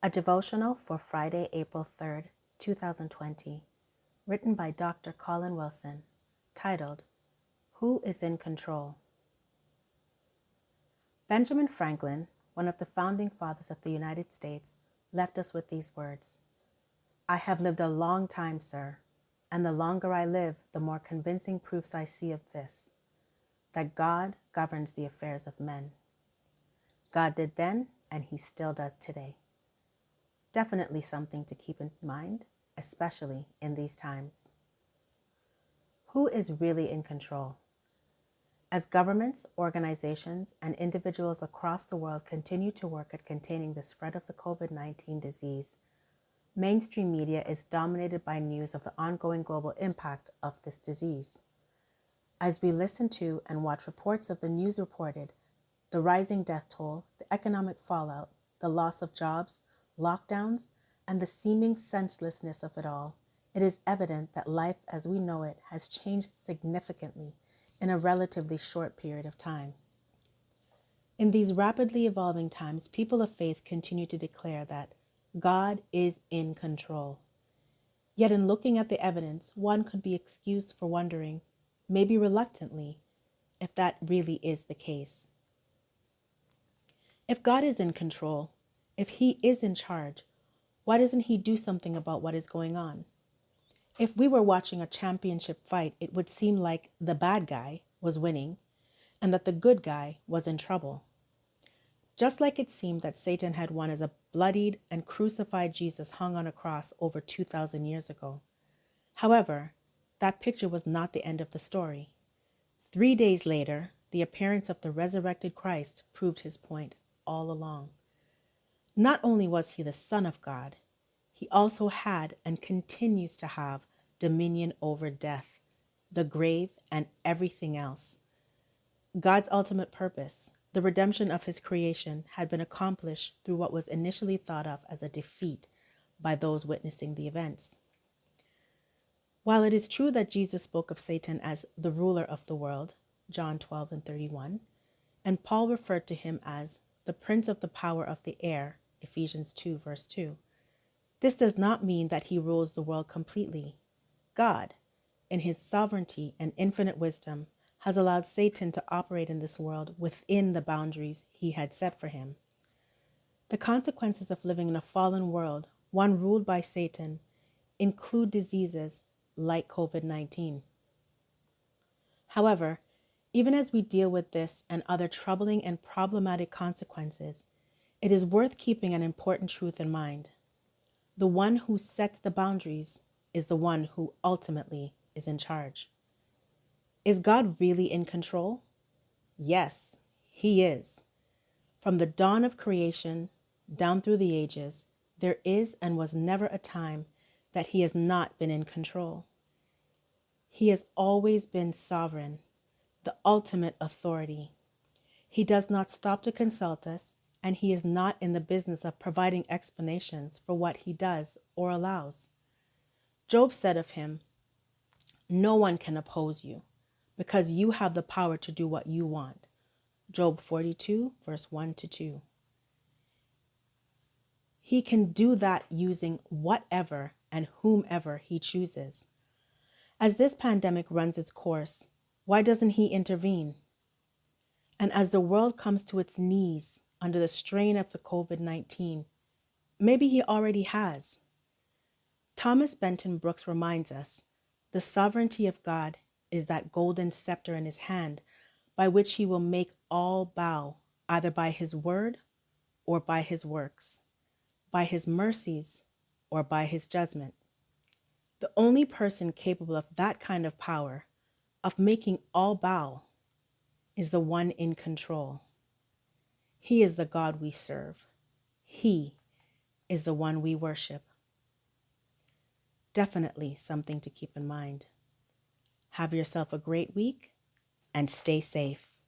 A devotional for Friday, April 3rd, 2020, written by Dr. Colin Wilson, titled, Who is in Control? Benjamin Franklin, one of the founding fathers of the United States, left us with these words, "I have lived a long time, sir, and the longer I live, the more convincing proofs I see of this, that God governs the affairs of men. God did then, and he still does today." Definitely something to keep in mind, especially in these times. Who is really in control? As governments, organizations, and individuals across the world continue to work at containing the spread of the COVID-19 disease, mainstream media is dominated by news of the ongoing global impact of this disease. As we listen to and watch reports of the news reported, the rising death toll, the economic fallout, the loss of jobs, lockdowns, and the seeming senselessness of it all, it is evident that life as we know it has changed significantly in a relatively short period of time. In these rapidly evolving times, people of faith continue to declare that God is in control. Yet in looking at the evidence, one could be excused for wondering, maybe reluctantly, if that really is the case. If God is in control, if he is in charge, why doesn't he do something about what is going on? If we were watching a championship fight, it would seem like the bad guy was winning and that the good guy was in trouble. Just like it seemed that Satan had won as a bloodied and crucified Jesus hung on a cross over 2,000 years ago. However, that picture was not the end of the story. 3 days later, the appearance of the resurrected Christ proved his point all along. Not only was he the Son of God, he also had and continues to have dominion over death, the grave, and everything else. God's ultimate purpose, the redemption of his creation, had been accomplished through what was initially thought of as a defeat by those witnessing the events. While it is true that Jesus spoke of Satan as the ruler of the world, John 12:31, and Paul referred to him as the prince of the power of the air, Ephesians 2:2, this does not mean that he rules the world completely. God, in his sovereignty and infinite wisdom, has allowed Satan to operate in this world within the boundaries he had set for him. The consequences of living in a fallen world, one ruled by Satan, include diseases like COVID-19. However, even as we deal with this and other troubling and problematic consequences, it is worth keeping an important truth in mind. The one who sets the boundaries is the one who ultimately is in charge. Is God really in control? Yes, he is. From the dawn of creation down through the ages, there is and was never a time that he has not been in control. He has always been sovereign, the ultimate authority. He does not stop to consult us, and he is not in the business of providing explanations for what he does or allows. Job said of him, "No one can oppose you, because you have the power to do what you want." Job 42:1-2. He can do that using whatever and whomever he chooses. As this pandemic runs its course, why doesn't he intervene? And as the world comes to its knees under the strain of the COVID-19, maybe he already has. Thomas Benton Brooks reminds us, the sovereignty of God is that golden scepter in his hand by which he will make all bow, either by his word or by his works, by his mercies or by his judgment. The only person capable of that kind of power, of making all bow, is the one in control. He is the God we serve. He is the one we worship. Definitely something to keep in mind. Have yourself a great week and stay safe.